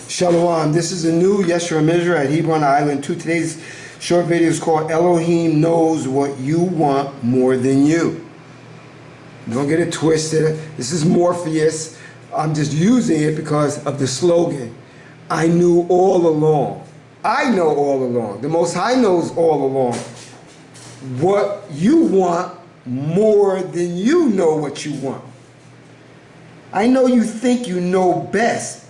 Shalom. This is a new Yeshua Mizra at Hebron Island 2. Today's short video is called Elohim Knows What You Want More Than You. Don't get it twisted. This is Morpheus. I'm just using it because of the slogan. I knew all along. I know all along. The Most High knows all along what you want more than you know what you want. I know you think you know best,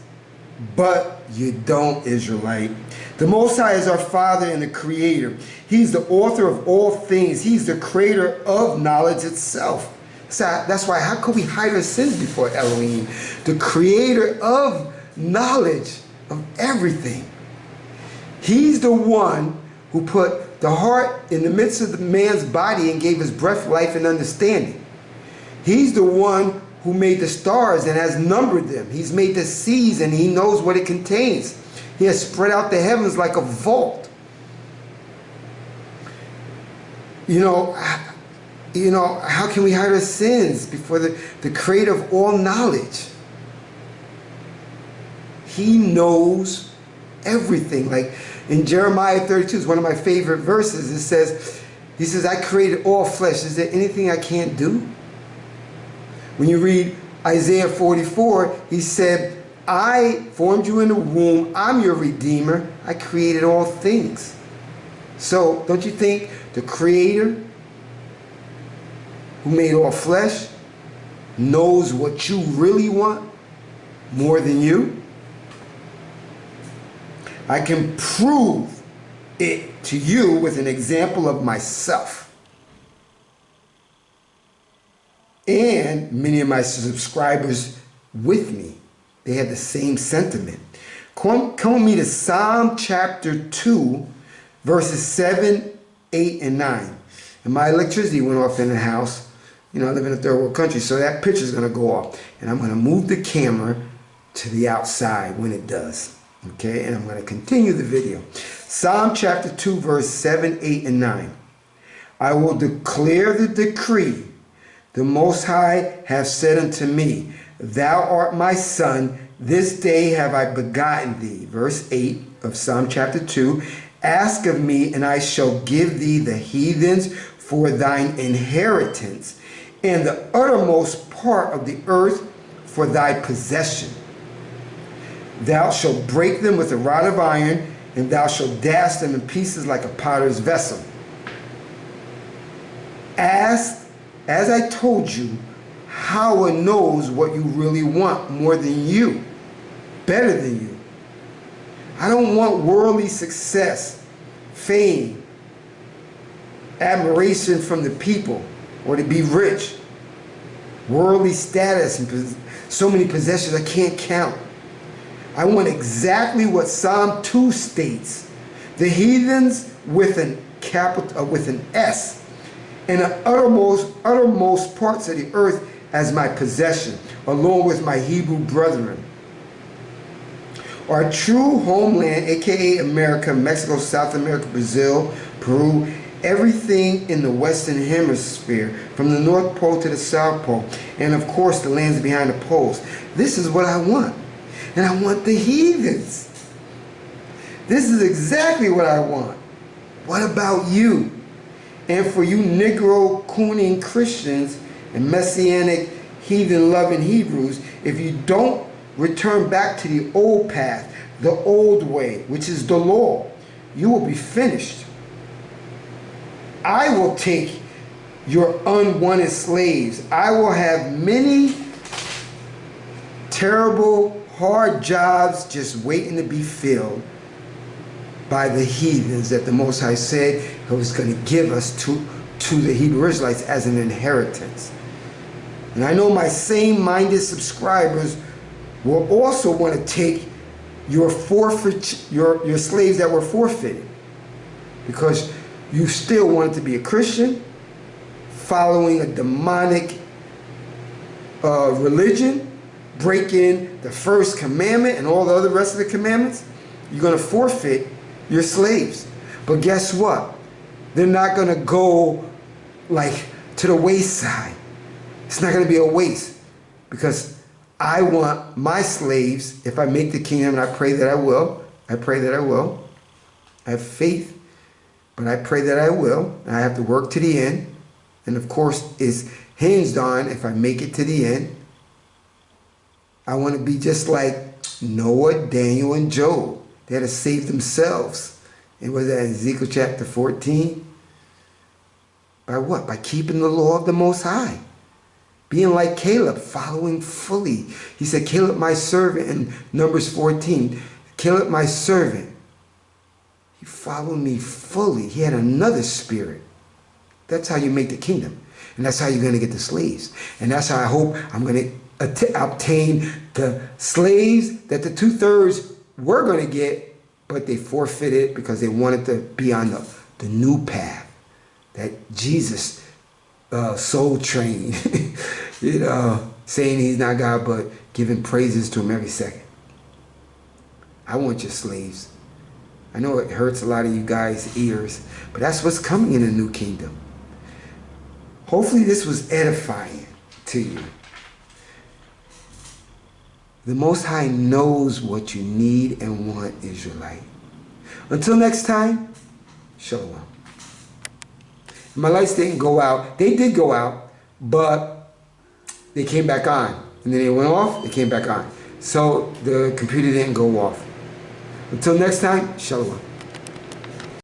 but you don't, Israelite. The Most High is our Father and the Creator. He's the author of all things. He's the creator of knowledge itself. So that's why, how could we hide our sins before Elohim? The creator of knowledge of everything. He's the one who put the heart in the midst of the man's body and gave his breath, life, and understanding. He's the one who made the stars and has numbered them. He's made the seas and he knows what it contains. He has spread out the heavens like a vault. You know, how can we hide our sins before the creator of all knowledge? He knows everything. Like in Jeremiah 32 is one of my favorite verses. It says, he says, I created all flesh. Is there anything I can't do? When you read Isaiah 44, he said, I formed you in the womb. I'm your redeemer. I created all things. So don't you think the creator who made all flesh knows what you really want more than you? I can prove it to you with an example of myself. And many of my subscribers with me, they had the same sentiment. Come with me to Psalm chapter 2, verses 7, 8, and 9. And my electricity went off in the house. You know, I live in a third world country, so that picture's going to go off. And I'm going to move the camera to the outside when it does. Okay, and I'm going to continue the video. Psalm chapter 2, verse 7, 8, and 9. I will declare the decree. The Most High hath said unto me, Thou art my son, this day have I begotten thee. Verse 8 of Psalm chapter 2. Ask of me, and I shall give thee the heathens for thine inheritance, and the uttermost part of the earth for thy possession. Thou shalt break them with a rod of iron, and thou shalt dash them in pieces like a potter's vessel. Ask, as I told you, Howard knows what you really want more than you, better than you. I don't want worldly success, fame, admiration from the people, or to be rich, worldly status, and so many possessions I can't count. I want exactly what Psalm 2 states. The heathens with an capital, with an S, and the uttermost parts of the earth as my possession, along with my Hebrew brethren. Our true homeland, aka America, Mexico, South America, Brazil, Peru, everything in the Western Hemisphere, from the North Pole to the South Pole, and of course the lands behind the poles. This is what I want. And I want the heathens. This is exactly what I want. What about you? And for you Negro cooning Christians and Messianic heathen-loving Hebrews, if you don't return back to the old path, the old way, which is the law, you will be finished. I will take your unwanted slaves. I will have many terrible, hard jobs just waiting to be filled by the heathens that the Most High said He was going to give us to the Hebrew Israelites as an inheritance. And I know my same-minded subscribers will also want to take your your slaves that were forfeited, because you still wanted to be a Christian, following a demonic religion, breaking the first commandment and all the other rest of the commandments. You're going to forfeit your slaves. But guess what? They're not going to go like to the wayside. It's not going to be a waste, because I want my slaves, if I make the kingdom, and I pray that I will, I pray that I will. I have faith, but I pray that I will. And I have to work to the end. And of course, it's hinged on if I make it to the end. I want to be just like Noah, Daniel, and Job. They had to save themselves. And was that Ezekiel chapter 14? By what? By keeping the law of the Most High. Being like Caleb, following fully. He said, Caleb my servant in Numbers 14. Caleb my servant. He followed me fully. He had another spirit. That's how you make the kingdom. And that's how you're going to get the slaves. And that's how I hope I'm going to obtain the slaves that the 2/3 were going to get, but they forfeited because they wanted to be on the new path that Jesus soul trained. Saying he's not God, but giving praises to him every second. I want your slaves. I know it hurts a lot of you guys' ears, but that's what's coming in the new kingdom. Hopefully this was edifying to you. The Most High knows what you need and want, Israelite. Until next time, Shalom. My lights didn't go out. They did go out, but they came back on. And then they went off, they came back on. So the computer didn't go off. Until next time, Shalom.